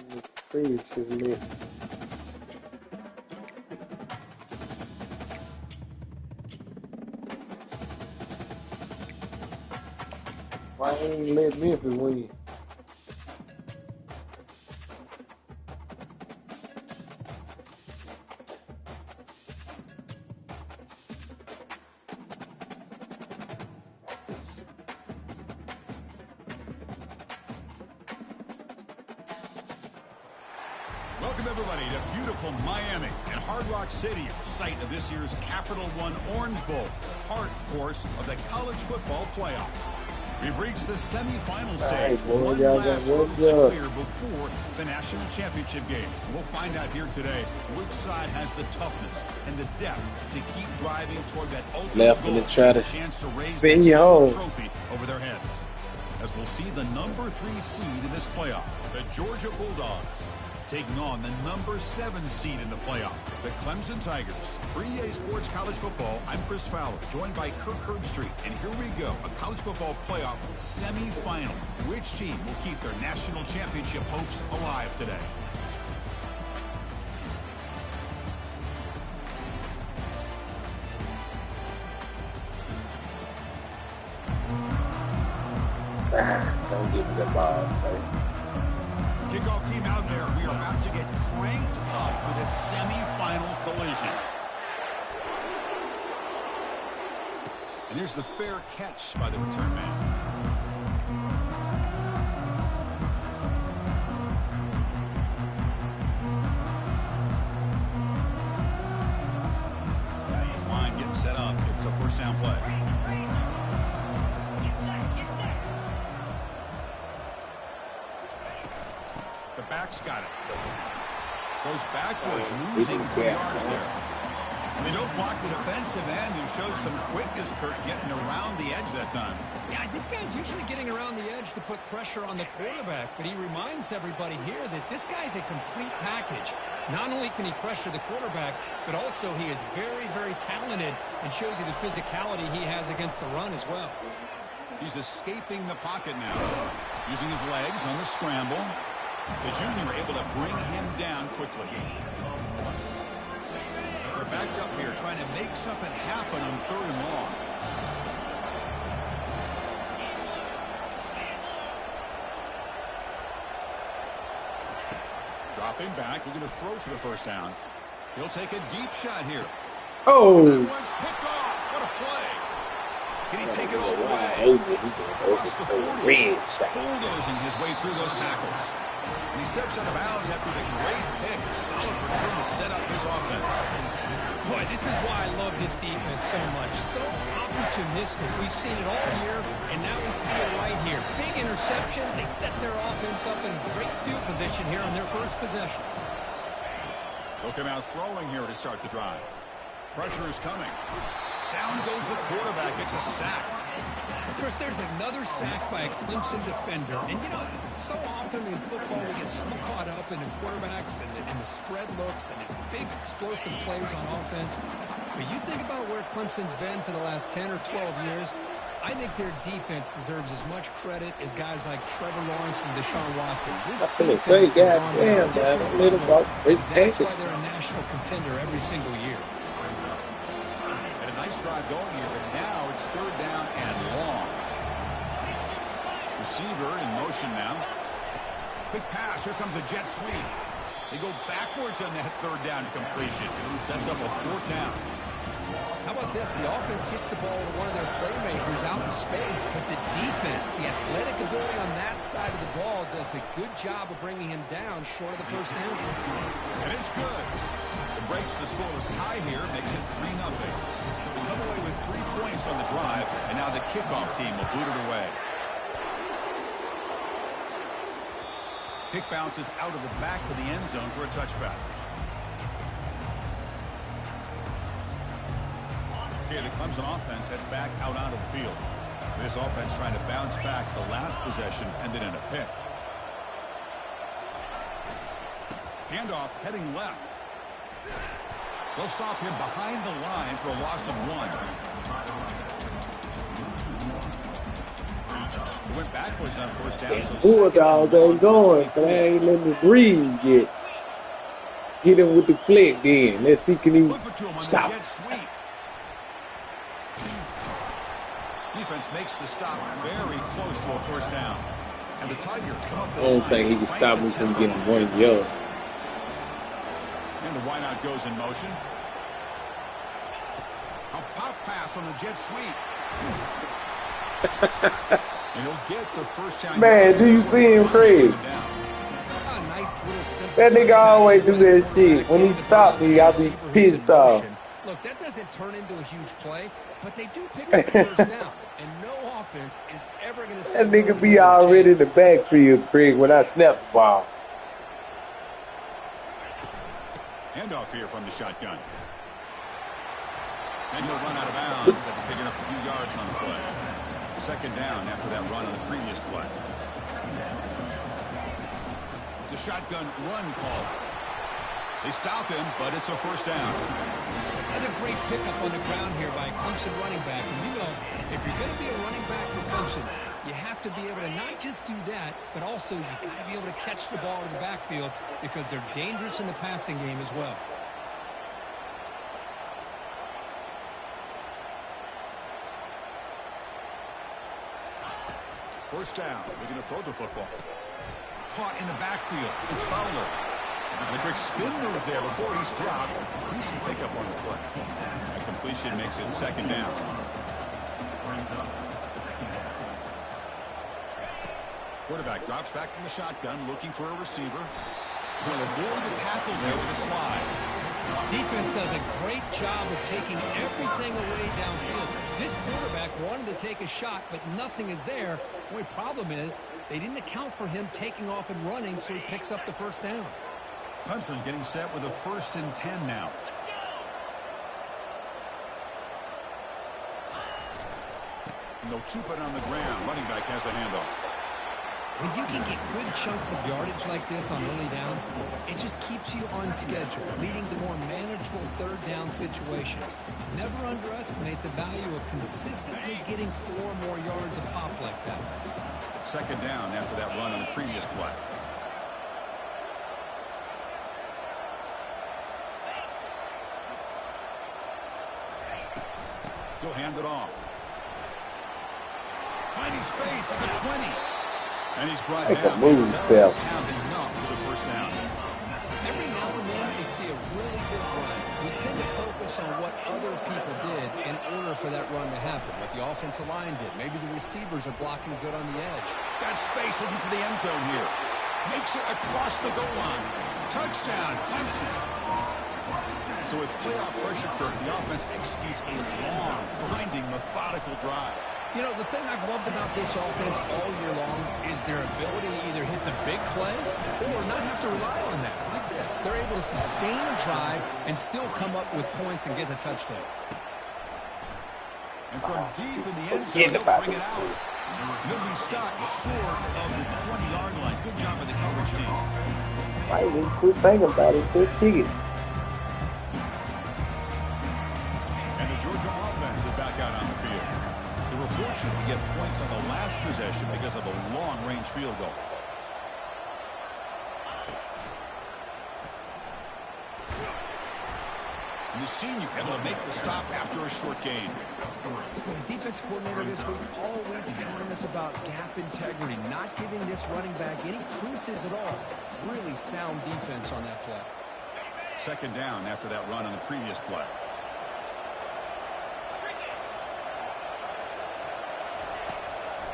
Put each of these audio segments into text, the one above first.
This freeze is lit. Why ain't you let Memphis win? Welcome, everybody, to beautiful Miami and Hard Rock Stadium, site of this year's Capital One Orange Bowl, part, of course, of the college football playoff. We've reached the semifinal stage, one last hurdle to clear before the national championship game. We'll find out here today which side has the toughness and the depth to keep driving toward that ultimate goal, a chance to raise the trophy over their heads. As we'll see the number 3 seed in this playoff, the Georgia Bulldogs, taking on the number 7 seed in the playoff, the Clemson Tigers. For EA Sports College Football, I'm Chris Fowler, joined by Kirk Herbstreit. And here we go, a college football playoff semifinal. Which team will keep their national championship hopes alive today? Don't give me the ball, okay? Kickoff team out there. We are about to get cranked up with a semifinal collision. And here's the fair catch by the return man. Nice line getting set up. It's a first down play. The back's got it. Goes backwards, losing 3 yards there. And they don't block the defensive end, who shows some quickness, Kirk, getting around the edge that time. Yeah, this guy's usually getting around the edge to put pressure on the quarterback, but he reminds everybody here that this guy's a complete package. Not only can he pressure the quarterback, but also he is very, very talented and shows you the physicality he has against the run as well. He's escaping the pocket now, using his legs on the scramble. The junior able to bring him down quickly. We're backed up here trying to make something happen on 3rd and long. Dropping back, looking to throw for the first down. He'll take a deep shot here. Oh! That one's picked off. What a play. Can he take it all the way? Across the 40. Bulldozing his way through those tackles. And he steps out of bounds after the great pick. Solid return to set up his offense. Boy, this is why I love this defense so much. So opportunistic. We've seen it all year, and now we see it right here. Big interception. They set their offense up in great field position here on their first possession. They'll come out throwing here to start the drive. Pressure is coming. Down goes the quarterback. It's a sack. Of course, there's another sack by a Clemson defender. And, you know, so often in football we get so caught up in the quarterbacks and the spread looks and the big explosive plays on offense. But you think about where Clemson's been for the last 10 or 12 years, I think their defense deserves as much credit as guys like Trevor Lawrence and Deshaun Watson. This defense has gone down a different level. That's why they're a national contender every single year. Nice drive going here, but now it's 3rd down and long. Receiver in motion now. Quick pass. Here comes a jet sweep. They go backwards on that 3rd down completion. Sets up a 4th down. How about this? The offense gets the ball to one of their playmakers out in space, but the defense, the athletic ability on that side of the ball does a good job of bringing him down short of the first down. And it's good. It breaks the scoreless tie here, makes it 3-0. Come away with 3 points on the drive, and now the kickoff team will boot it away. Kick bounces out of the back of the end zone for a touchback. Okay, the Clemson offense heads back out onto the field. This offense trying to bounce back the last possession, ended in a pick. Handoff heading left. They'll stop him behind the line for a loss of 1. He went backwards on first down. So Bulldogs ain't going, but they ain't letting me breathe yet. Get him with the flick then. Let's see can he flip it to him on stop. the jet sweep. Defense makes the stop very close to a first down. And the Tigers come up to I the don't line. think he can stop me from getting 1 yard. And the wideout goes in motion. A pop pass on the jet sweep. And he'll get the first down. Man, do you see him, Craig? That nigga always do that shit. When he stop me, I be pissed off. Look, that doesn't turn into a huge play, but they do pick up the first down. And no offense is ever going to say That nigga be already in the backfield, Craig, when I snap the ball. Handoff here from the shotgun. And he'll run out of bounds after picking up a few yards on the play. Second down after that run on the previous play. It's a shotgun run call. They stop him, but it's a first down. Another great pickup on the ground here by a Clemson running back. And you know, if you're going to be a running back for Clemson, you have to be able to not just do that, but also you got to be able to catch the ball in the backfield because they're dangerous in the passing game as well. First down. We're going to throw the football. Caught in the backfield. It's Fowler. And a quick spin move there before he's dropped. Decent pickup on the play. A completion makes it second down. Quarterback drops back from the shotgun, looking for a receiver. He'll avoid the tackle there with a slide. Defense does a great job of taking everything away downfield. This quarterback wanted to take a shot, but nothing is there. The only problem is they didn't account for him taking off and running, so he picks up the first down. Clemson getting set with a 1st and 10 now. And they'll keep it on the ground. Running back has the handoff. When you can get good chunks of yardage like this on early downs, it just keeps you on schedule, leading to more manageable third down situations. Never underestimate the value of consistently getting 4 more yards a pop like that. Second down after that run on the previous play. He'll hand it off. Finding space at the 20. And he's brought down. Move himself. Enough for the first down. Every now and then you see a really good run. We tend to focus on what other people did in order for that run to happen. What the offensive line did. Maybe the receivers are blocking good on the edge. Got space looking for the end zone here. Makes it across the goal line. Touchdown, Clemson. So with playoff pressure, Kirk, the offense executes a long, grinding, methodical drive. You know, the thing I've loved about this offense all year long is their ability to either hit the big play or not have to rely on that. Like this, they're able to sustain a drive and still come up with points and get the touchdown. And from deep in the end zone, he'll bring it out. He'll be stopped short of the 20-yard line. Good job by the coverage team. Right, we quit thinking about it. Quit ticket. And the Georgia offense is back out on the field. They were fortunate to get points on the last possession because of a long-range field goal. And the senior able to make the stop after a short gain. The defense coordinator this week all week telling us about gap integrity, not giving this running back any creases at all. Really sound defense on that play. Second down after that run on the previous play.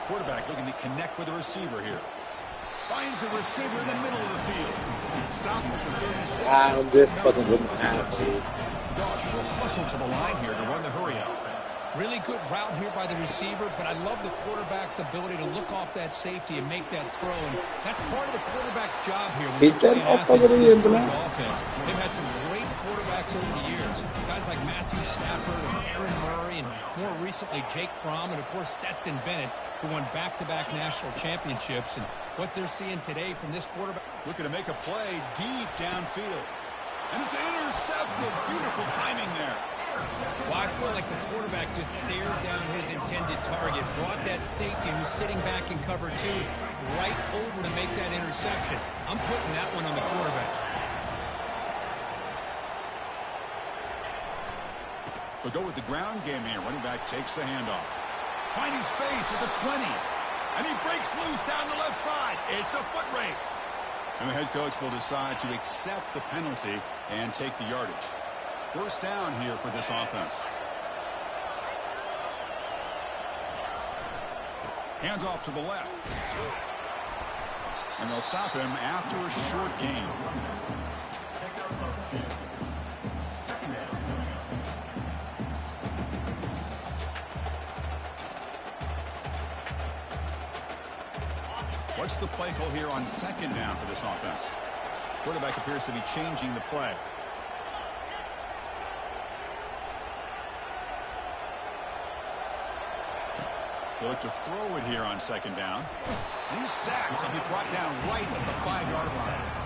Quarterback looking to connect with a receiver here. Finds a receiver in the middle of the field. Stop at the 36. I'm just fucking with my eyes, dude. Dogs will hustle to the line here to run the hurry out. Really good route here by the receiver, but I love the quarterback's ability to look off that safety and make that throw. And that's part of the quarterback's job here. When you're playing athletes for this Georgia offense, they've had some great quarterbacks over the years. Guys like Matthew Stafford and Aaron Murray, and more recently Jake Fromm, and of course Stetson Bennett, who won back-to-back national championships. And what they're seeing today from this quarterback. Looking to make a play deep downfield. And it's intercepted. Beautiful timing there. Well, I feel like the quarterback just stared down his intended target, brought that safety who's sitting back in cover 2 right over to make that interception. I'm putting that one on the quarterback. They'll go with the ground game here. Running back takes the handoff. Finding space at the 20. And he breaks loose down the left side. It's a foot race. And the head coach will decide to accept the penalty and take the yardage. First down here for this offense. Handoff to the left. And they'll stop him after a short gain. What's the play call here on second down for this offense? Quarterback appears to be changing the play. They look to throw it here on second down. And he's sacked. He'll be brought down right at the 5-yard line.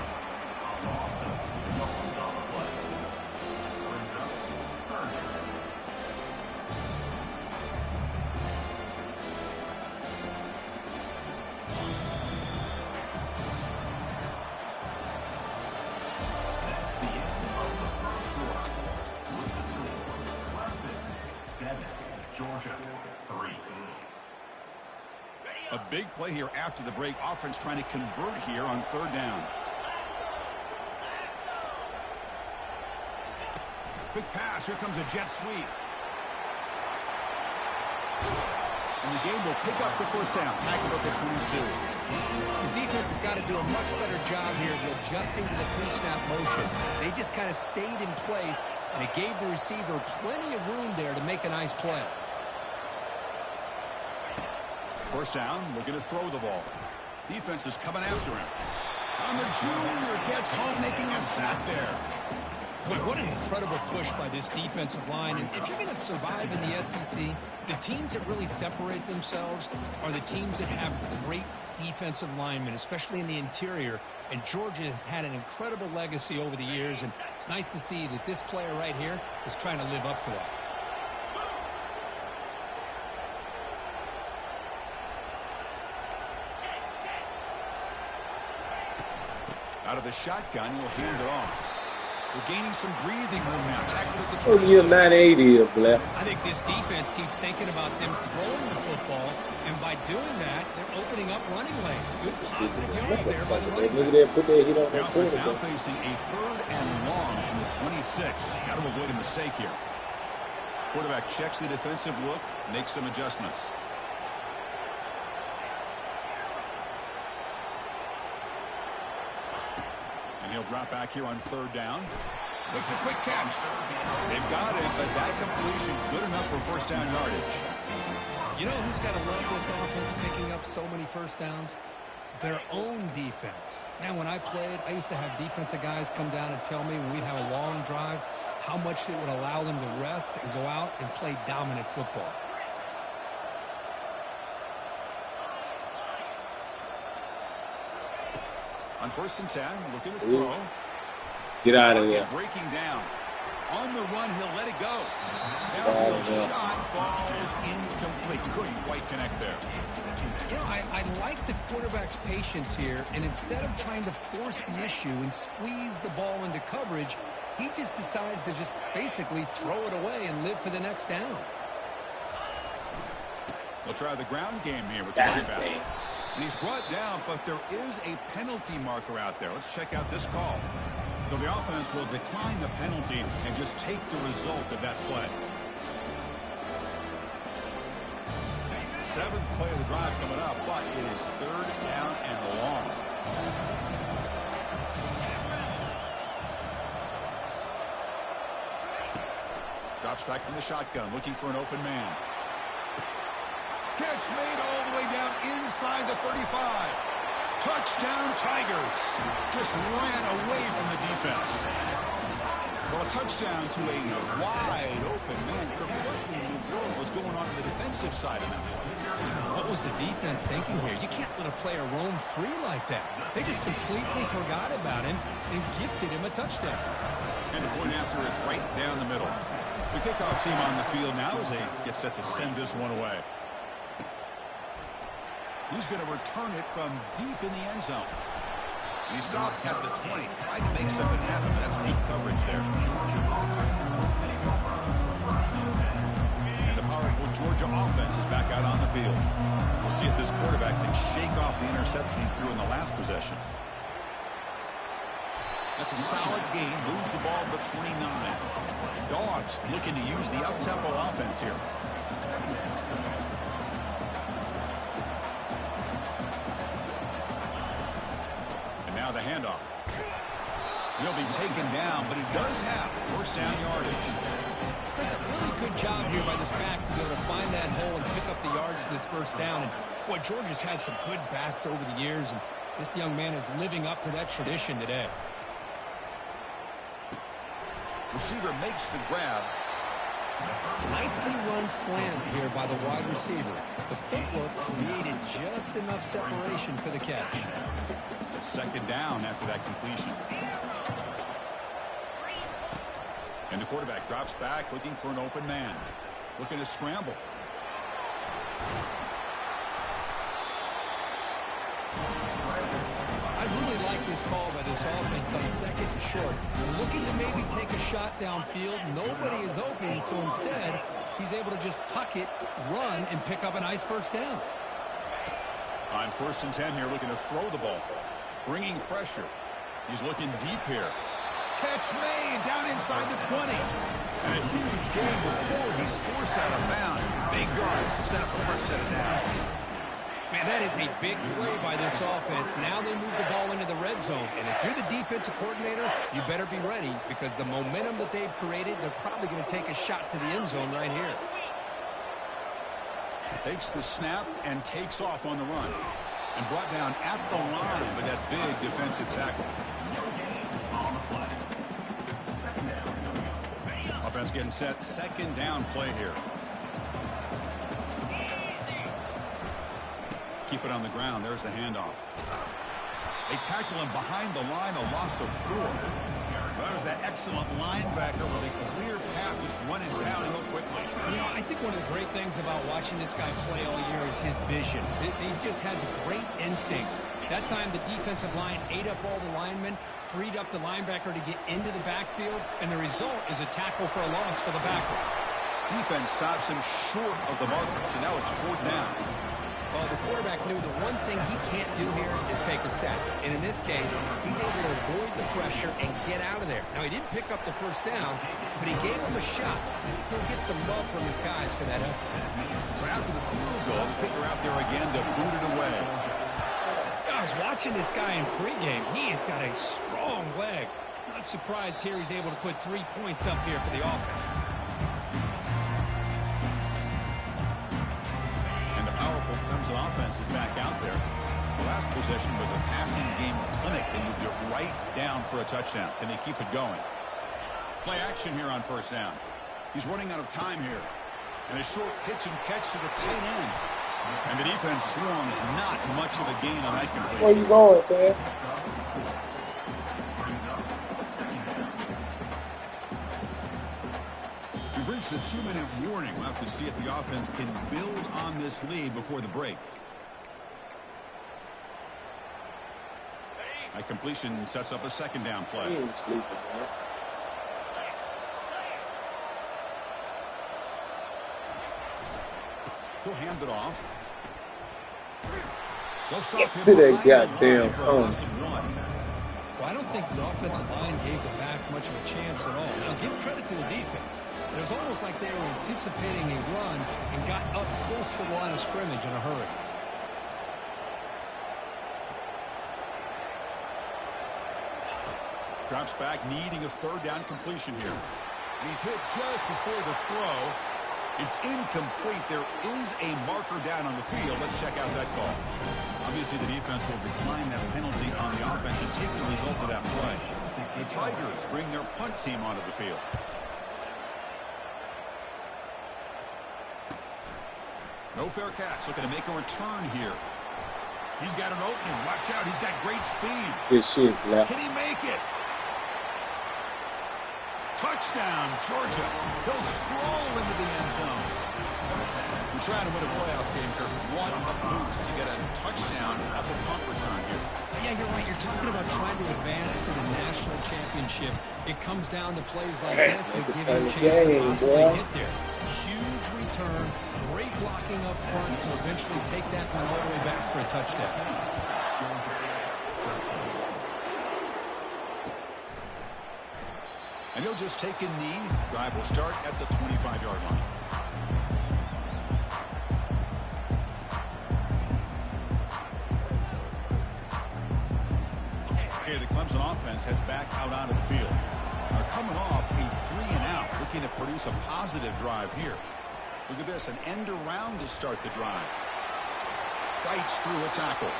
A big play here after the break. Offense trying to convert here on third down. Quick pass. Here comes a jet sweep. And the game will pick up the first down. Tackled at the 22. The defense has got to do a much better job here of adjusting to the pre-snap motion. They just kind of stayed in place, and it gave the receiver plenty of room there to make a nice play. First down, looking to throw the ball. Defense is coming after him. And the junior gets home, making a sack there. Boy, what an incredible push by this defensive line. And if you're going to survive in the SEC, the teams that really separate themselves are the teams that have great defensive linemen, especially in the interior. And Georgia has had an incredible legacy over the years, and it's nice to see that this player right here is trying to live up to that. Out of the shotgun, he'll hand it off. We're gaining some breathing room now. Tackled at the 26. Oh, yeah, 980 is left. I think this defense keeps thinking about them throwing the football, and by doing that, they're opening up running lanes. Good positive yards there by the running back. Look at that, put that hit on The that offense corner. now facing a 3rd and long from the 26. Got to avoid a mistake here. Quarterback checks the defensive look, makes some adjustments. And he'll drop back here on 3rd down. Makes a quick catch. They've got it, but that completion good enough for first down yardage. You know who's got to love this offense picking up so many first downs? Their own defense. Man, when I played, I used to have defensive guys come down and tell me when we'd have a long drive how much it would allow them to rest and go out and play dominant football. On 1st and 10, looking to throw. Get out of there. Breaking down. On the run, he'll let it go. Downfield shot falls incomplete. Couldn't quite connect there. You know, I like the quarterback's patience here, and instead of trying to force the issue and squeeze the ball into coverage, he just decides to just basically throw it away and live for the next down. We'll try the ground game here with the running back. And he's brought down, but there is a penalty marker out there. Let's check out this call. So the offense will decline the penalty and just take the result of that play. 7th play of the drive coming up, but it is 3rd down and long. Drops back from the shotgun, looking for an open man. Catch made all the way down inside the 35. Touchdown Tigers. Just ran away from the defense. Well, a touchdown to a wide open man. What in the world was going on the defensive side of that play? What was the defense thinking here? You can't let a player roam free like that. They just completely forgot about him, and and gifted him a touchdown. And the point after is right down the middle. The kickoff team on the field now as they get set to send this one away. He's going to return it from deep in the end zone. And he stopped at the 20. Tried to make something happen, but that's good coverage there. And the powerful Georgia offense is back out on the field. We'll see if this quarterback can shake off the interception he threw in the last possession. That's a solid gain. Moves the ball to the 29. Dogs looking to use the up-tempo offense here. And now the handoff. He'll be taken down, but he does have first down yardage. Chris, a really good job here by this back to be able to find that hole and pick up the yards for this first down. And boy, Georgia's had some good backs over the years, and this young man is living up to that tradition today. Receiver makes the grab. Nicely run slant here by the wide receiver. The footwork created just enough separation for the catch. Second down after that completion. And the quarterback drops back looking for an open man. Looking to scramble. I really like this call by this offense on second and short. Looking to maybe take a shot downfield. Nobody is open, so instead, he's able to just tuck it, run, and pick up a nice first down. On 1st and 10 here, looking to throw the ball. Bringing pressure. He's looking deep here. Catch made down inside the 20. And a huge gain before he's forced out of bounds. Big yards to set up the first set of downs. Man, that is a big play by this offense. Now they move the ball into the red zone. And if you're the defensive coordinator, you better be ready because the momentum that they've created, they're probably going to take a shot to the end zone right here. Takes the snap and takes off on the run. And brought down at the line with that big defensive tackle. Offense getting set. Second down play here. Keep it on the ground. There's the handoff. They tackle him behind the line, a loss of 4. That was that excellent linebacker with a clear path just running downhill quickly. You know, I think one of the great things about watching this guy play all year is his vision. He just has great instincts. That time the defensive line ate up all the linemen, freed up the linebacker to get into the backfield, and the result is a tackle for a loss for the backer. Defense stops him short of the marker, so now it's 4th down. Well, the quarterback knew the one thing he can't do here is take a sack. And in this case, he's able to avoid the pressure and get out of there. Now, he didn't pick up the first down, but he gave him a shot. He'll get some love from his guys for that effort. So after the field goal, the kicker out there again to boot it away. I was watching this guy in pregame. He has got a strong leg. Not surprised here he's able to put 3 points up here for the offense. Clemson offense is back out there. The last possession was a passing game clinic. They moved it right down for a touchdown. Can they keep it going? Play action here on 1st down. He's running out of time here. And a short pitch and catch to the tight end. And the defense swarms not much of a gain on that completion. Where you going, man? We've reached the 2-minute warning. We'll have to see if the offense can build on this lead before the break. That completion sets up a second down play. He ain't sleeping, man. He'll hand it off. They'll stop Get him to that behind goddamn the line for a loss phone. of 1. Well, I don't think the offensive line gave the back much of a chance at all. Now, give credit to the defense. It was almost like they were anticipating a run and got up close to the line of scrimmage in a hurry. Drops back, needing a 3rd down completion here. He's hit just before the throw. It's incomplete. There is a marker down on the field. Let's check out that call. Obviously, the defense will decline that penalty on the offense and take the result of that play. The Tigers bring their punt team onto the field. No fair catch. Looking to make a return here. He's got an opening. Watch out. He's got great speed. Good shit, Black. Can he make it? Touchdown, Georgia. He'll stroll into the end zone. We're trying to win a playoff game, Kirk. One a boost to get a touchdown off of punt return here. Yeah, you're right. You're talking about trying to advance to the national championship. It comes down to plays like this that give you a chance to possibly get there. Huge return, great blocking up front to eventually take that one all the way back for a touchdown. And he'll just take a knee. Drive will start at the 25-yard line. Okay, the Clemson offense heads back out onto the field. They're coming off a 3-and-out, looking to produce a positive drive here. Look at this, an end around to start the drive. Fights through a tackle.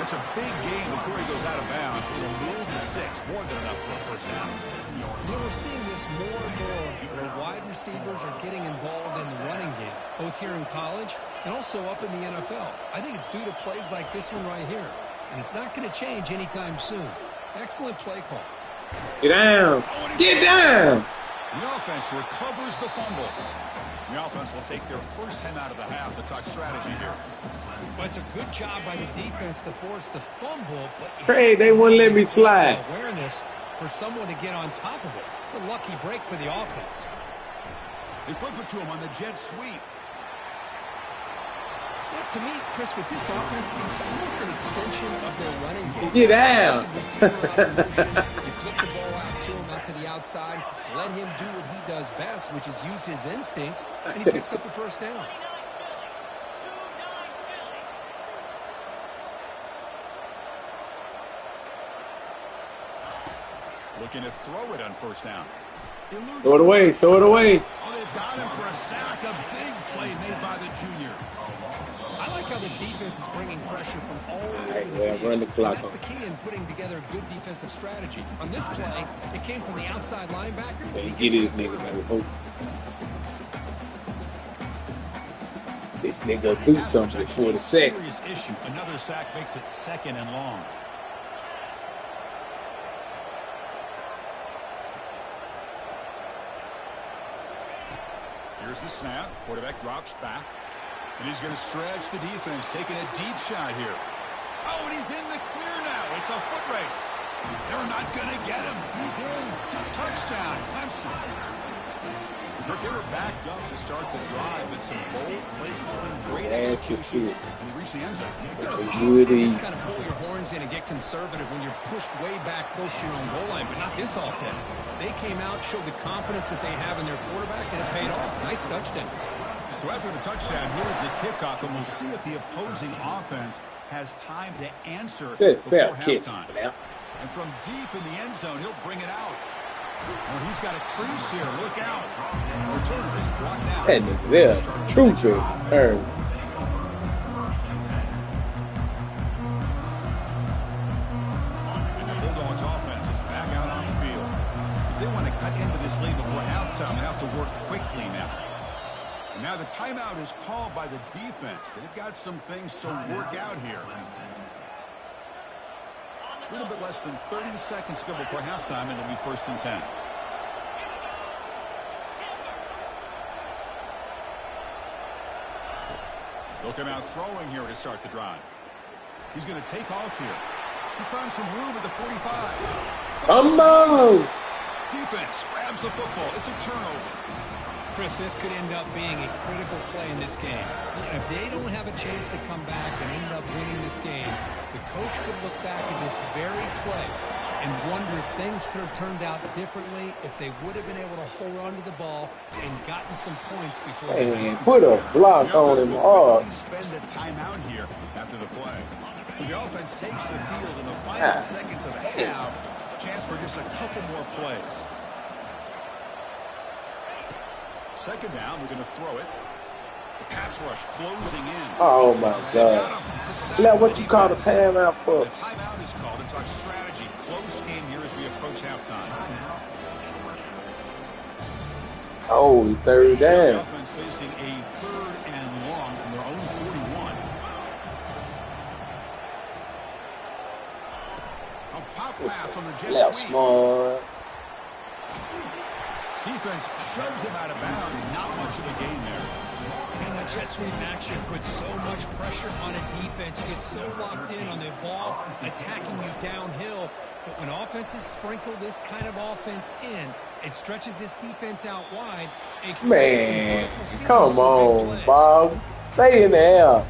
It's a big game before he goes out of bounds. It'll move the sticks, more than enough for a first down. You know, we're seeing this more and more where wide receivers are getting involved in the running game, both here in college and also up in the NFL. I think it's due to plays like this one right here, and it's not going to change anytime soon. Excellent play call. Get down. Get down. The offense recovers the fumble. The offense will take their first 10 out of the half to talk strategy here. Well, it's a good job by the defense to force the fumble, but Hey, they wouldn't let me slide. Awareness for someone to get on top of it. It's a lucky break for the offense. They flip it to him on the jet sweep. Yeah, to me, Chris, with this offense, it's almost an extension of their running game. Get out. You flip the ball out to him, out to the outside, let him do what he does best, which is use his instincts, and he picks up a first down. Looking to throw it on first down. Throw it away. Throw it away. Oh, they've got him for a sack. A big play made by the junior. I like how this defense is bringing pressure from all over the Well, field. run the clock That's on. the key in putting together a good defensive strategy. On this play, it came from the outside linebacker. They He get gets his to the nigga, quarterback. man. This nigga do something for the sack. Serious issue. Another sack makes it 2nd and long. Here's the snap. Quarterback drops back. And he's going to stretch the defense, taking a deep shot here. Oh, and he's in the clear now. It's a foot race. They're not going to get him. He's in. Touchdown, Clemson. They were backed up to start the drive, but some bold play calling, great execution. And he reached the end zone. You know, it's easy to just kind of pull your horns in and get conservative when you're pushed way back close to your own goal line, but not this offense. They came out, showed the confidence that they have in their quarterback, and it paid off. Nice touchdown. So after the touchdown, here's the kickoff, and we'll see if the opposing offense has time to answer before halftime. And from deep in the end zone, he'll bring it out. Well, he's got a crease here. Look out. Returner is blocked out. That nigga there. True turn. And the Bulldogs offense is back out on the field. If they want to cut into this lead before halftime, they have to work quickly now. And now the timeout is called by the defense. They've got some things to work out here. A little bit less than 30 seconds to go before halftime, and it'll be 1st and 10. They'll come out throwing here to start the drive. He's going to take off here. He's found some room at the 45. Come on! Defense grabs the football. It's a turnover. Chris, this could end up being a critical play in this game. If they don't have a chance to come back and end up winning this game, the coach could look back at this very play and wonder if things could have turned out differently, if they would have been able to hold on to the ball and gotten some points before. Hey, put a block on him hard. Spend a timeout here after the play. So the offense takes the field in the final seconds of the half. Chance for just a couple more plays. 2nd down, we're going to throw it. The pass rush closing in. Oh, my God. Now, what you call the timeout for? The timeout is called to talk strategy. Close game here as we approach halftime. Oh, 3rd The down. offense facing a 3rd and long from their own 41. A pop pass on the jet Left sweep. small. Defense shoves him out of bounds. Not much of a gain there. And that jet sweep action puts so much pressure on a defense. You get so locked in on the ball attacking you downhill. But when offenses sprinkle this kind of offense in, it stretches this defense out wide. Man, come on, Bob. Stay in the air.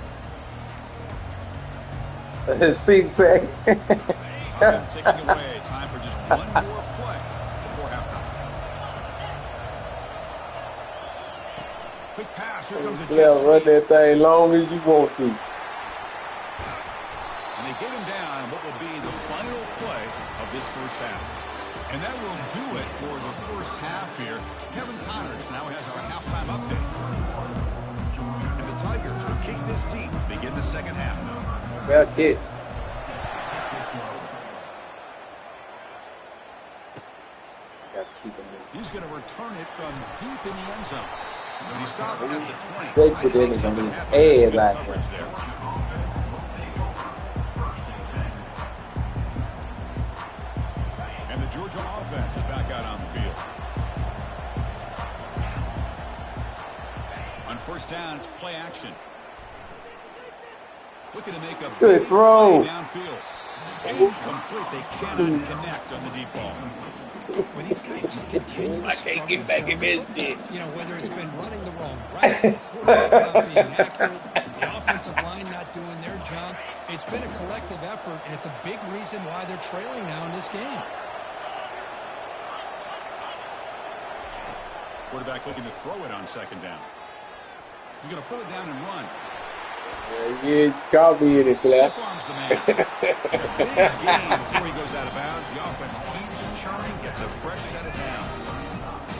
6 seconds. Time ticking away. Time for just one more play before halftime. Quick pass. Here comes a jet sweep. Run that thing long as you want to. And they get him down on what will be the final play of this first half. And that will do it for the first half here. Kevin Connors now has our halftime update. And the Tigers will kick this deep, begin the second half. Well, kid. He's going to return it from deep in the end zone. When he stopped at the 20. They put it on his ass like that. And the Georgia offense is back out on the field. On first down, it's play action. Looking to make a good throw downfield. Incomplete. They cannot connect on the deep ball. Well, these guys just continue. I can't get back in this shit. You know, whether it's been running the wrong route, the quarterback not being accurate, the offensive line not doing their job, it's been a collective effort, and it's a big reason why they're trailing now in this game. Quarterback looking to throw it on second down. He's going to pull it down and run. Yeah, caught me in it, Claire. Stiff arms the man. A big gain before he goes out of bounds. The offense keeps churning, gets a fresh set of downs.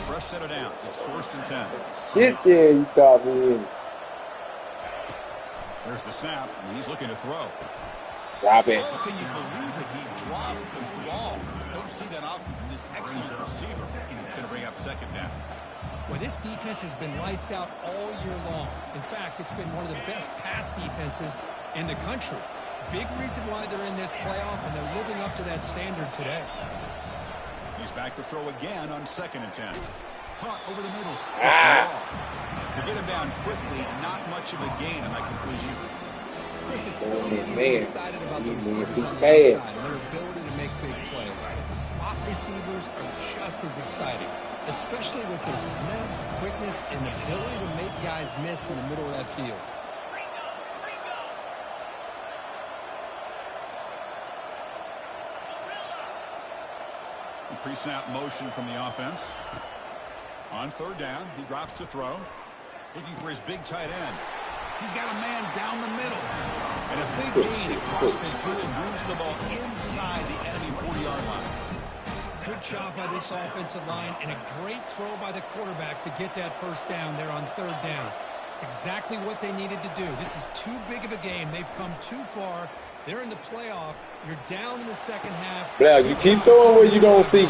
Fresh set of downs. It's 1st and 10. Shit, yeah, you caught me in it. There's the snap, and he's looking to throw. Drop it. How can you believe that he dropped the ball? Don't see that often from this excellent receiver. He's going to bring up second down. Well, this defense has been lights out all year long. In fact, it's been one of the best pass defenses in the country. Big reason why they're in this playoff, and they're living up to that standard today. He's back to throw again on 2nd and 10. Caught over the middle. It's long. To get him down quickly, not much of a gain on that completion. Chris, it's so easy to be excited about the receivers on the outside and their ability to make big plays. But the slot receivers are just as exciting, especially with their finesse, quickness, and the ability to make guys miss in the middle of that field. Pre-snap motion from the offense. On 3rd down, he drops to throw. Looking for his big tight end. He's got a man down the middle. And a big gain across midfield moves the ball inside the enemy 40-yard line. Good job by this offensive line, and a great throw by the quarterback to get that first down there on 3rd down. It's exactly what they needed to do. This is too big of a game. They've come too far. They're in the playoff. You're down in the second half. Blair, you keep throwing where you don't see.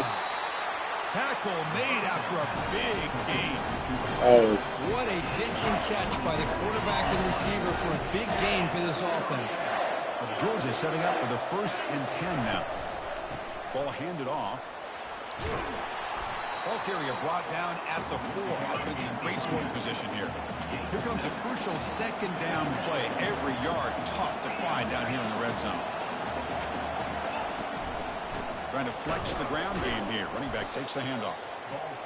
Tackle made after a big gain. What a pitch and catch by the quarterback and receiver for a big gain for this offense. Georgia setting up with a 1st and 10 now. Ball handed off. Ball carrier brought down at the 4. Offense in great scoring position here. Here comes a crucial 2nd down play. Every yard tough to find down here in the red zone. Trying to flex the ground game here. Running back takes the handoff.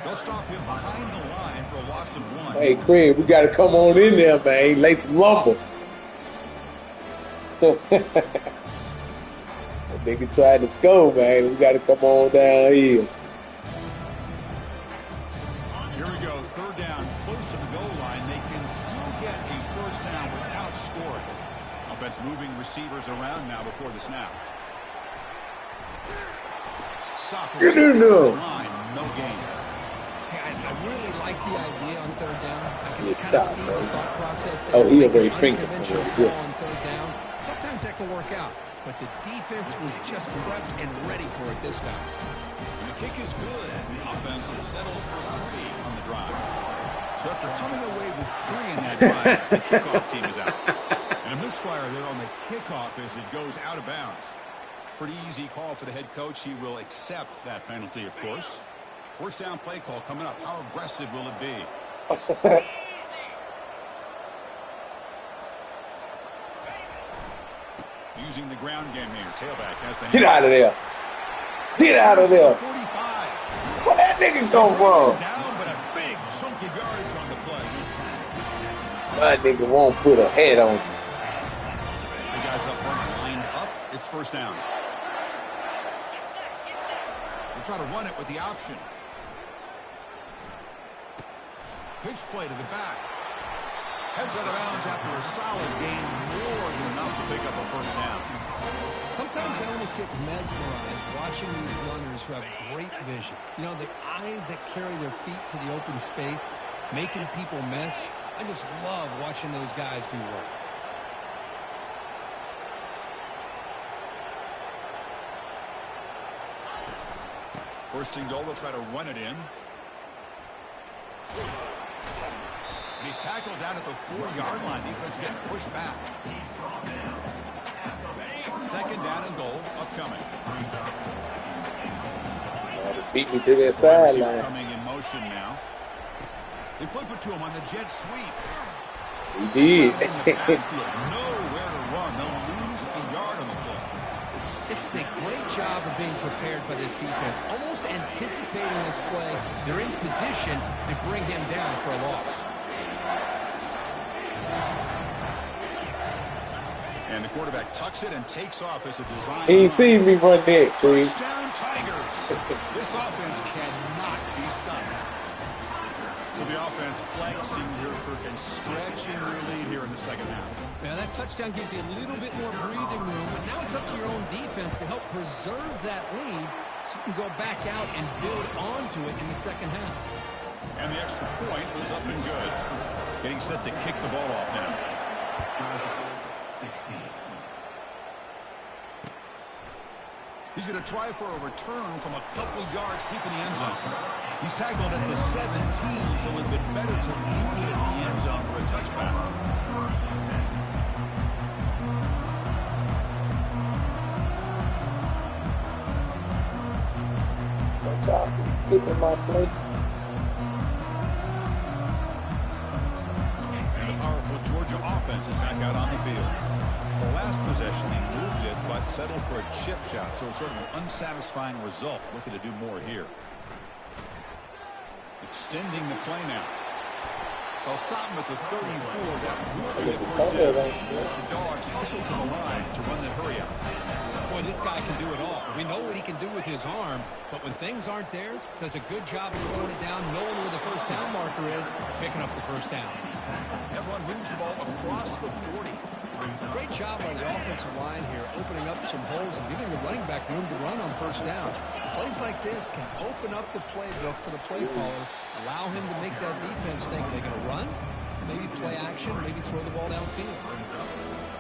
They'll stop him behind the line for a loss of 1. Hey, Craig, we got to come on in there, man. Lay some lumber. That nigga tried to score, man. We got to come on down here. Here we go. 3rd down, close to the goal line. They can still get a first down without scoring. Offense moving receivers around now before the snap. Stop right at the line. No gain. Hey, I really like the idea on 3rd down. I can kind of see the thought process there. Oh, he already Unconventional call on 3rd down. Sometimes that can work out, but the defense was just prepped and ready for it this time. And the kick is good. The offense settles for 3 on the drive. So after coming away with 3 in that drive, the kickoff team is out. And a misfire there on the kickoff as it goes out of bounds. Pretty easy call for the head coach. He will accept that penalty, of course. First down play call coming up. How aggressive will it be? Using the ground game here. Tailback has the hand. Get out of there. Get out of there. 45. Where that nigga come from? Down, but a big chunky yardage on the play. My nigga won't put a head on. The guys up front lined up. It's first down. We'll try to run it with the option. Pitch play to the back. Heads out of bounds after a solid gain, more than enough to pick up a first down. Sometimes I almost get mesmerized watching these runners who have great vision. You know, the eyes that carry their feet to the open space, making people miss. I just love watching those guys do work. First and goal, they'll try to run it in. And he's tackled down at the 4-yard line. Defense getting pushed back. Second down and goal upcoming. Beat me to that sideline. Coming in motion now. They flip it to him on the jet sweep. He did. Nowhere to run. They'll lose a yard on the play. This is a great job of being prepared by this defense. Almost anticipating this play. They're in position to bring him down for a loss. And the quarterback tucks it and takes off as a design. He ain't seen me run that, Chris. Touchdown Tigers. This offense cannot be stopped. So the offense flexing here and stretching their lead here in the second half. Now that touchdown gives you a little bit more breathing room, but now it's up to your own defense to help preserve that lead so you can go back out and build onto it in the second half. And the extra point was up and good. Getting set to kick the ball off now. He's going to try for a return from a couple yards deep in the end zone. He's tackled at the 17, so it would have been better to leave it in the end zone for a touchback. Keeping my plate. And the powerful Georgia offense is back out on the field. The last possession, they moved it, but settled for a chip shot, so sort of an unsatisfying result. Looking to do more here. Extending the play now. They'll stop him at the 34. That will be a first down. The Dogs hustle to the line to run the hurry up. Boy, this guy can do it all. We know what he can do with his arm, but when things aren't there, does a good job of throwing it down, knowing where the first down marker is, picking up the first down. Everyone moves the ball across the 40. Great job by the offensive line here, opening up some holes and giving the running back room to run on first down. Plays like this can open up the playbook for the play caller, allow him to make that defense think they're going to run, maybe play action, maybe throw the ball downfield.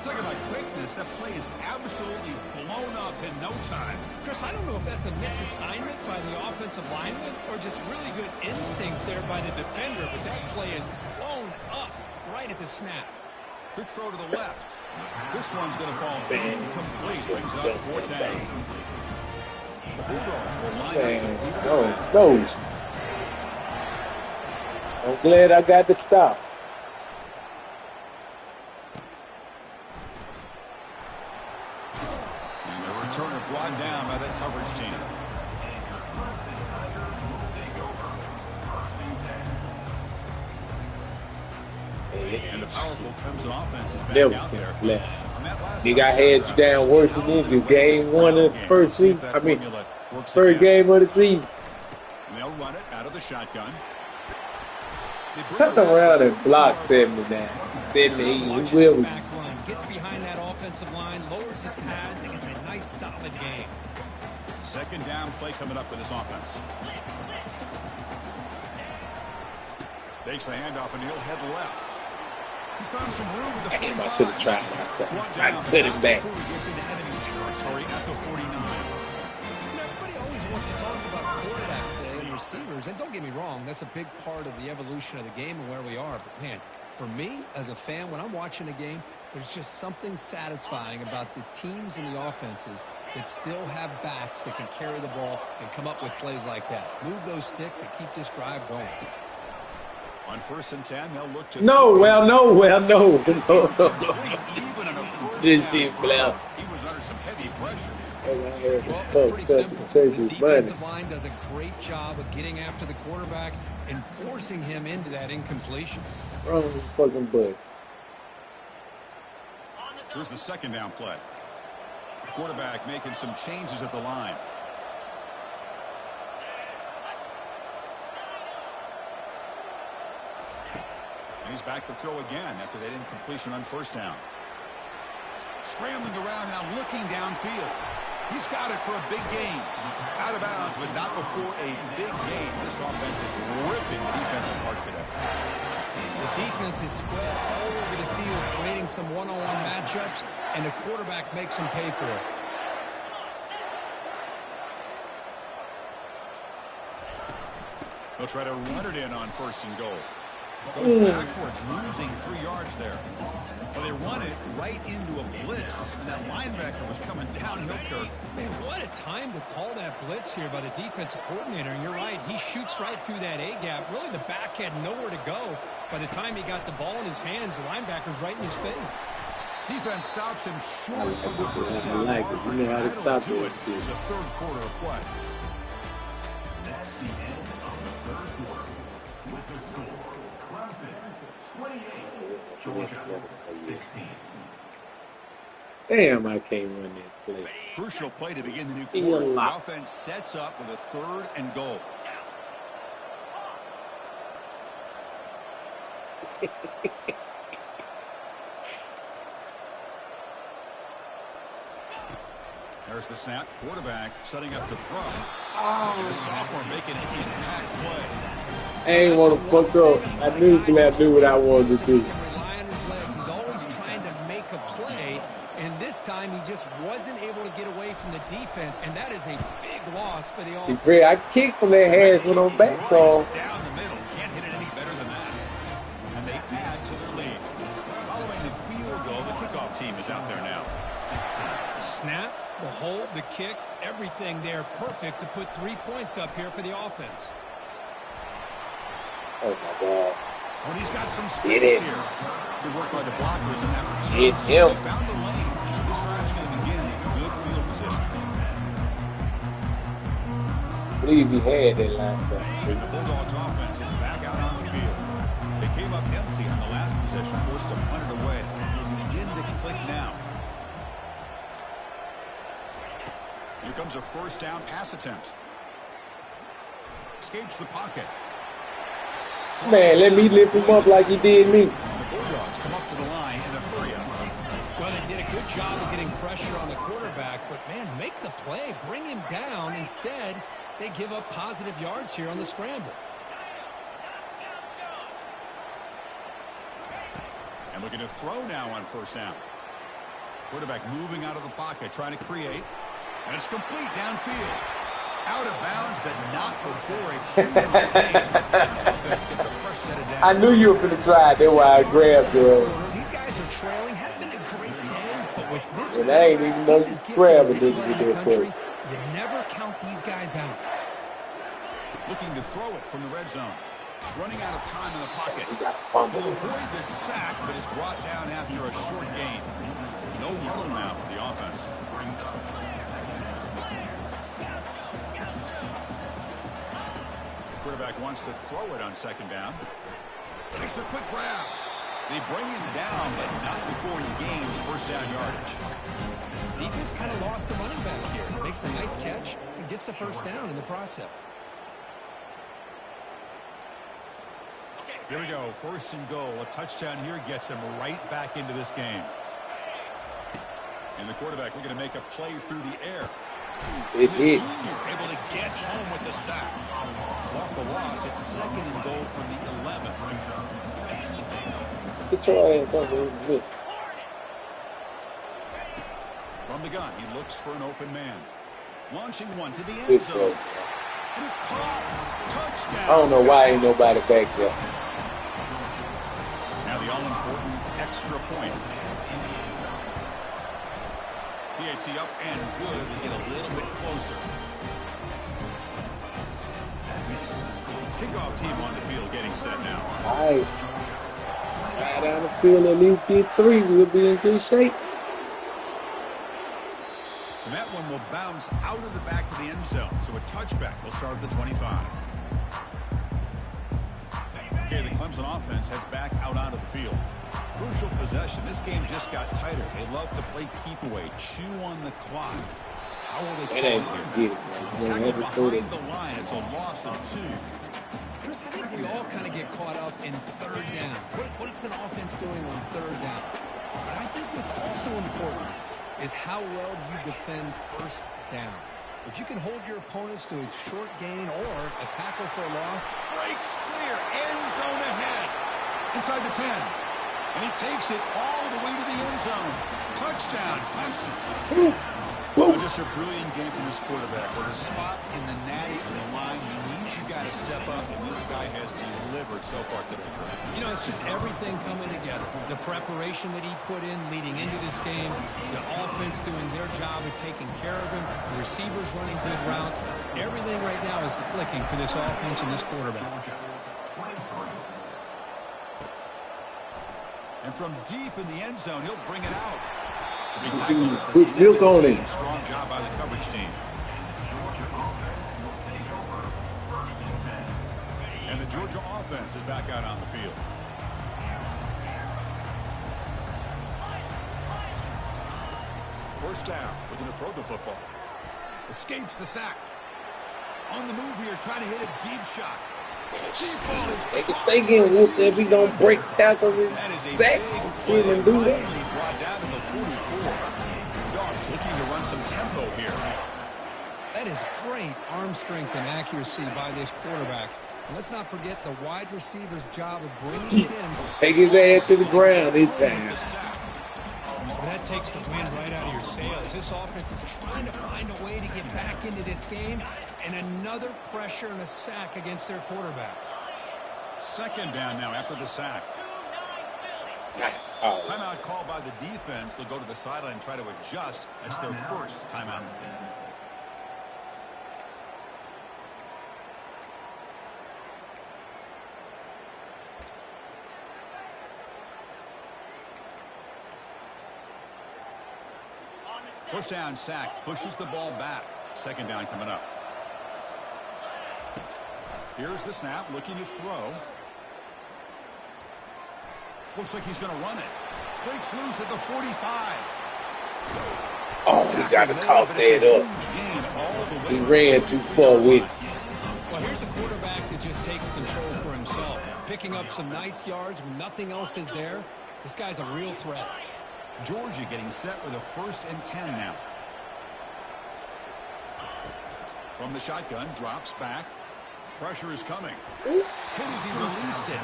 Talking about quickness, that play is absolutely blown up in no time. Chris, I don't know if that's a misassignment by the offensive lineman or just really good instincts there by the defender, but that play is blown up right at the snap. Quick throw to the left. This one's going to fall incomplete. Brings up fourth down. The Bulldogs will line up to No. I'm glad I got to stop. And the returner brought down by that coverage team. And the powerful Clemson offense is back out there. Nigga, I had you down worse than this. Game one of the first season. I mean, third game of the season. And they'll run it out of the shotgun. Something around and block 79. 78. Who will we? Gets behind that offensive line, lowers his pads, and gets a nice solid game. Second down play coming up for this offense. Takes the handoff and he'll head left. He's found some room with the Damn, I should have tried myself. I put him back. Before he gets into enemy territory at the 49. Everybody always wants to talk about quarterbacks today and receivers, and don't get me wrong, that's a big part of the evolution of the game and where we are. But man, For me, as a fan, when I'm watching a game, there's just something satisfying about the teams and the offenses that still have backs that can carry the ball and come up with plays like that. Move those sticks and keep this drive going. On 1st and 10, they'll look to... No. Even on a This first shit, down, blah. he was under some heavy pressure. Well, it's pretty simple. The defensive line does a great job of getting after the quarterback and forcing him into that incompletion. Wrong fucking butt. Here's the 2nd down play. Quarterback making some changes at the line. And he's back to throw again after that incompletion on 1st down. Scrambling around now, looking downfield. He's got it for a big gain. Out of bounds, but not before a big gain. This offense is ripping the defensive part today. The defense is spread all over the field, creating some one-on-one matchups, and the quarterback makes them pay for it. They'll try to run it in on 1st and goal. Goes backwards, losing 3 yards there. Well, they run it right into a blitz, and that linebacker was coming downhill, Kirk. Man, what a time to call that blitz here by the defensive coordinator. And you're right, he shoots right through that A-gap. Really, the back had nowhere to go. By the time he got the ball in his hands, the linebacker's right in his face. Defense stops him short of the first down. I like it. You know how to stop do it. it in the 3rd quarter of play. That's the end of the 3rd quarter. With the score, Clemson 28, Georgia 16. Damn, I can't run that play. Crucial play to begin the new Feel quarter. The locked. offense sets up with a 3rd and goal. There's the snap. Quarterback setting up to throw. And the sophomore making an impact play. I ain't want to fuck up. I knew Glad knew what I wanted to do. He can rely on his legs. He's always trying to make a play, and this time he just wasn't able to get away from the defense, and that is a big loss for the offense. I kicked from their hands went on back, so Down the middle. Can't hit it any better than that. And they add to their lead. Following the field goal, the kickoff team is out there now. Snap, the hold, the kick, everything there perfect to put 3 points up here for the offense. oh my God. When he's got some Get space it. here. Good work by the blockers in that return. Get So him. they found the lane. So this drive's going to begin with good field position. I believe he had that last time. And the Bulldogs offense is back out on the field. They came up empty on the last possession, forced to punt it away. They begin to click now. Here comes a 1st down pass attempt. Escapes the pocket. Man, let me lift him up like he did me. The Bulldogs come up to the line in a hurry-up. Well, they did a good job of getting pressure on the quarterback, but, man, make the play. Bring him down. Instead, they give up positive yards here on the scramble. And looking to throw now on 1st down. Quarterback moving out of the pocket, trying to create. And it's complete downfield. Out of bounds, but not before a huge gain. Offense gets a fresh set of downs. I knew you were going to try it. That's why I grabbed you. These guys are trailing. Had been a great day, but with this Well, I ain't even know you grabbed it, did you, there, country, you never count these guys out. Looking to throw it from the red zone. Running out of time in the pocket. He got fumbled. Will avoid the sack, but is brought down after a short gain. No huddle now for the offense. Quarterback wants to throw it on 2nd down. Takes a quick grab. They bring him down, but not before he gains 1st down yardage. Defense kind of lost a running back here. Makes a nice catch and gets the 1st down in the process. Here we go. 1st and goal. A touchdown here gets him right back into this game. And the quarterback looking to make a play through the air. It The did. junior able to get home with the sack. Off the loss, it's 2nd and goal from the 11th. Get your ass over here. From the gun, he looks for an open man. Launching one to the end Good zone. throw. And it's caught. Touchdown. I don't know why ain't nobody back there. Now the all-important extra point. PAT up and good to get a little bit closer. Kickoff team on the field getting set now. All right. Right down the field, at least get 3. We'll be in good shape. And that one will bounce out of the back of the end zone. So a touchback will start at the 25. Okay, the Clemson offense heads back out onto the field. Crucial possession. This game just got tighter. They love to play keep away, chew on the clock. How will they call it here? Tackle behind the line. It's a loss of 2. Chris, I think we all kind of get caught up in third down. What's an offense doing on third down? But I think what's also important is how well you defend first down. If you can hold your opponents to a short gain or a tackle for a loss. Breaks clear. End zone ahead. Inside the 10. And he takes it all the way to the end zone. Touchdown, Clemson. Just a brilliant game from this quarterback. With a spot in the natty on the line, he needs you guys to step up, and this guy has delivered so far today. You know, it's just everything coming together. The preparation that he put in leading into this game, the offense doing their job of taking care of him, the receivers running good routes. Everything right now is clicking for this offense and this quarterback. And from deep in the end zone, he'll bring it out. Quick milk on him. Strong job by the coverage team. And the Georgia offense is back out on the field. First down, looking to throw the football. Escapes the sack. On the move here, trying to hit a deep shot. They getting whooped if he don't break tackles and sack. Shit and do that. Brought down to the 44. Dogs looking to run some tempo here. That is great arm strength and accuracy by this quarterback. And let's not forget the wide receiver's job of bringing it in. Take his ass to the ground in time. That takes the wind right out of your sails. This offense is trying to find a way to get back into this game, and another pressure and a sack against their quarterback. Second down now after the sack. Timeout call by the defense. They'll go to the sideline and try to adjust. That's their first timeout. First down sack, pushes the ball back. Second down coming up. Here's the snap, looking to throw. Looks like he's going to run it. Breaks loose at the 45. Oh, he got to cough that up. He ran too far with it. Well, here's a quarterback that just takes control for himself. Picking up some nice yards when nothing else is there. This guy's a real threat. Georgia getting set with a 1st and 10 now. From the shotgun, drops back. Pressure is coming. Hit as he released it.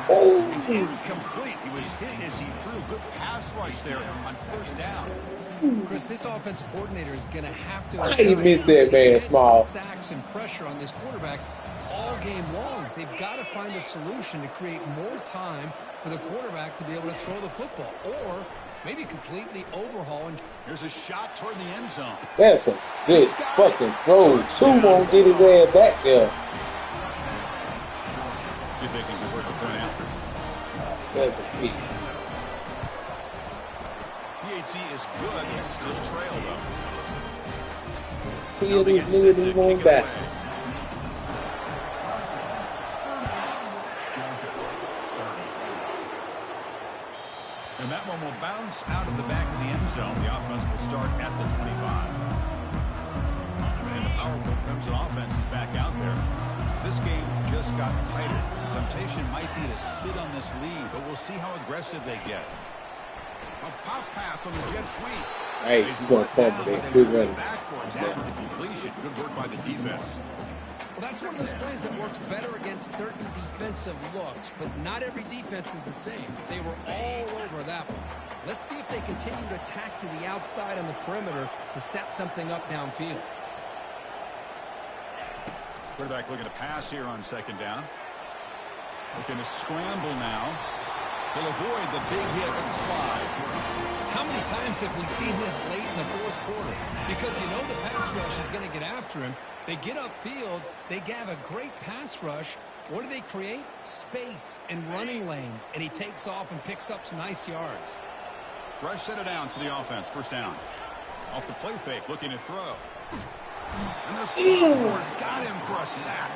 It's incomplete. He was hit as he threw. Good pass rush there on first down. Chris, this offensive coordinator is going to have to. Why he missed that man small? Sacks and pressure on this quarterback all game long. They've got to find a solution to create more time for the quarterback to be able to throw the football, or maybe completely overhauling. Here's a shot toward the end zone. That's a good fucking throw. 2 won't get his ass back there. See if they can convert the point after. That's a beat. PAT is good. They still trail, though. Kill this nigga, he's going back. And that one will bounce out of the back of the end zone. The offense will start at the 25. And the powerful Clemson offense is back out there. This game just got tighter. The temptation might be to sit on this lead, but we'll see how aggressive they get. A pop pass on the jet sweep. Hey, he's going to fumble that. Good running. Backwards after the completion. Good work by the defense. Well, that's one of those plays that works better against certain defensive looks, but not every defense is the same. They were all over that one. Let's see if they continue to attack to the outside on the perimeter to set something up downfield. Quarterback looking to pass here on second down. Looking to scramble now. He'll avoid the big hit with the slide. How many times have we seen this late in the fourth quarter? Because you know the pass rush is going to get after him. They get upfield. They have a great pass rush. What do they create? Space and running lanes. And he takes off and picks up some nice yards. Fresh set of downs for the offense. First down. Off the play fake, looking to throw. And the sophomores got him for a sack.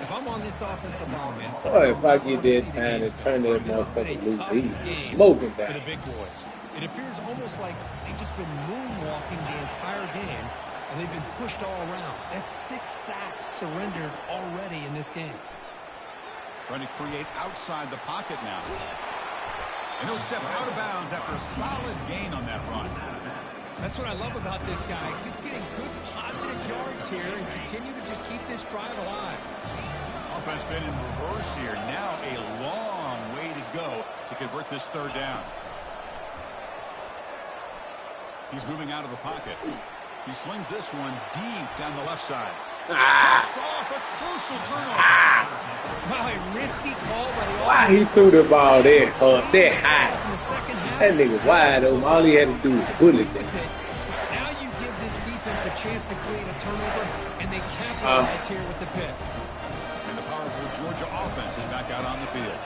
If I'm on this offensive line, man, Boy, if I get that time to turn that motherfucker loose, he's smoking for the that. big boys. It appears almost like they've just been moonwalking the entire game, and they've been pushed all around. That's 6 sacks surrendered already in this game. Trying to create outside the pocket now. And he'll step out of bounds after a solid gain on that run. That's what I love about this guy. Just getting good positive yards here and continue to just keep this drive alive. Offense been in reverse here. Now a long way to go to convert this third down. He's moving out of the pocket. He slings this one deep down the left side. Knocked off a crucial turnover. Wow, a risky call by the Why he threw the ball that high? in the second half. That nigga wide open. All he had to do was bullet that. Now you give this defense a chance to create a turnover, and they capitalize here with the pick. And the powerful Georgia offense is back out on the field.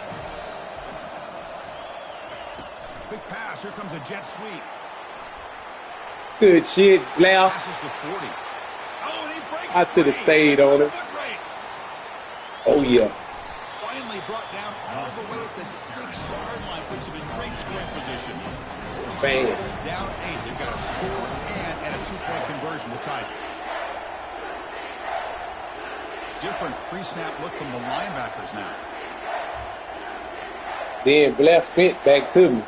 Big pass. Here comes a jet sweep. Good shit, Lau. Passes the 40. Oh, and he breaks I should have free. stayed It's on a it. foot race. Oh, yeah. Finally brought down all the way at the 6-yard line. Puts him in great scoring position. Bang. Down 8. They've got a score and a 2-point conversion to tie. Different pre-snap look from the linebackers now. Then Bless spent back to me.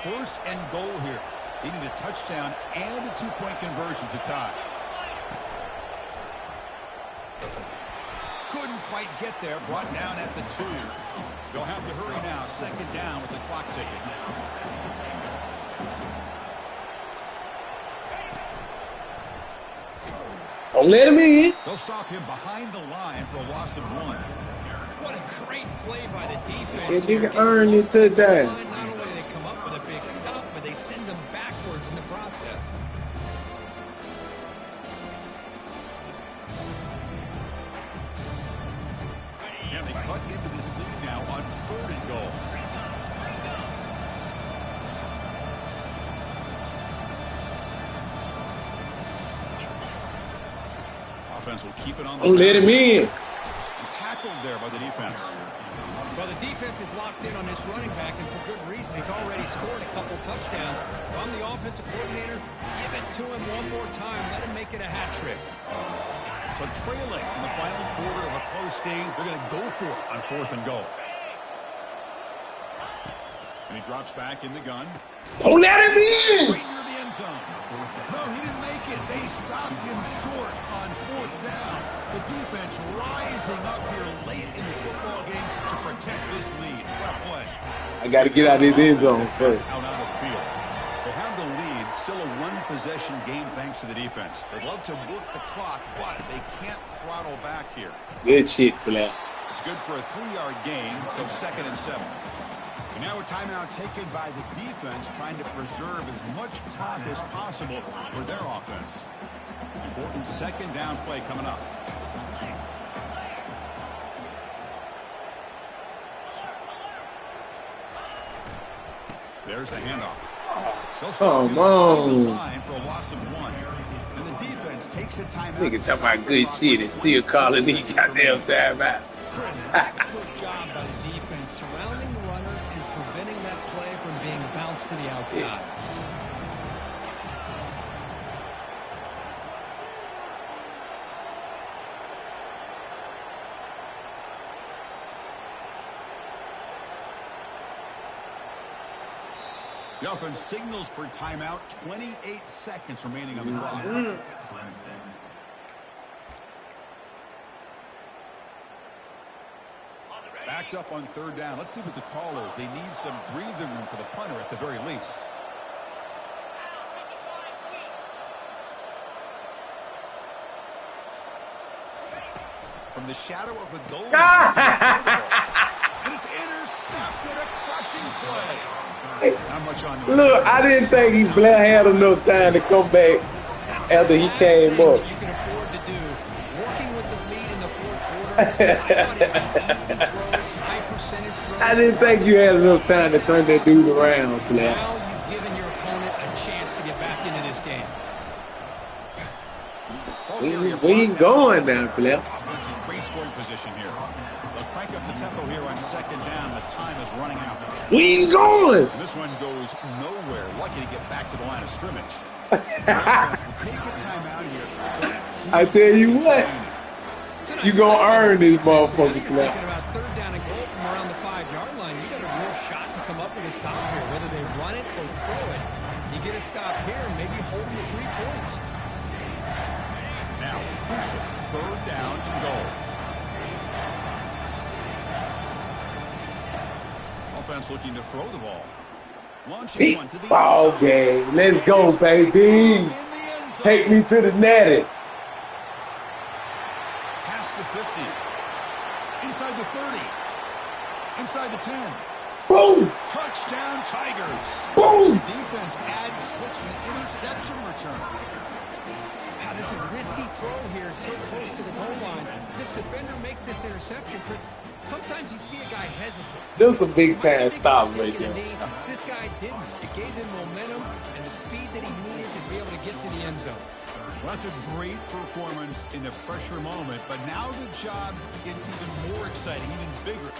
First and goal here. They need a touchdown and a 2-point conversion to tie. Couldn't quite get there. Brought down at the 2. They'll have to hurry now. Second down with the clock ticking. Don't let him in. They'll stop him behind the line for a loss of 1. What a great play by the defense. That here. nigga earned his touchdown. Not only do they come up with a big stop, but they send them backwards in the process. And they cut into this lead now on 3rd and goal. Offense will keep it on the Don't let him in. Tackled there by the defense. Well, the defense is locked in on this running back, and for good reason. He's already scored a couple touchdowns. If I'm the offensive coordinator, give it to him one more time. Let him make it a hat trick. So trailing in the final quarter of a close game, they're going to go for it on 4th and goal. And he drops back in the gun. Don't let him in. Right near the end zone. No, he didn't make it. They stopped him short on 4th down. The defense rising up here late in this football game to protect this lead. What a play. I got to get out of his end zone first. Out on the field. They have the lead. Still a one-possession game thanks to the defense. They'd love to book the clock, but they can't throttle back here. Good shit, Black. It's good for a 3-yard gain, so 2nd and 7. And now a timeout taken by the defense, trying to preserve as much clock as possible for their offense. Important 2nd down play coming up. There's the handoff. They'll stop him behind the line for a loss of 1. And the defense takes a timeout. Nigga talking about good shit and still calling these goddamn timeout. Chris, textbook job by the defense, surrounding the runner and preventing that play from being bounced to the outside. The offense signals for timeout. 28 seconds remaining on the clock. Backed up on 3rd down. Let's see what the call is. They need some breathing room for the punter at the very least. From the shadow of the goal line, Ah! and it's intercepted, a crushing play. Not much on the Look, I didn't think Blair had enough time to come back after he came up. You can afford to do. Working with the lead in the fourth quarter, I thought it'd be easy throws, high percentage throws. I didn't think you had enough time to turn that dude around, Blair. Now you've given your opponent a chance to get back into this game. We ain't going now, Blair. Offensive great scoring position here. They'll crank up the tempo here on second down. The time is running out. We ain't going. And this one goes nowhere. Lucky to get back to the line of scrimmage. Defense will take a timeout here. I tell you what, you gonna earn this motherfucker, Blair. Thinking about third down and goal from around the 5-yard line. You got a real shot to come up with a stop here. Whether they run it or throw it, you get a stop here and maybe hold them to 3 points. Now, crucial third down and goal. Offense looking to throw the ball. Launching Big one to the ball inside. game. Let's go, baby. In the end zone. Take me to the netting. Past the 50. Inside the 30. Inside the 10. Boom, Touchdown, Tigers. boom. The defense adds 6 with the interception return. Now, there's a risky throw here so close to the goal line. This defender makes this interception because sometimes you see a guy hesitate. This is a big time stop right Taking a there. knee. This guy didn't. It gave him momentum and the speed that he needed to be able to get to the end zone. Well, that's a great performance in the pressure moment, but now the job gets even more exciting, even bigger.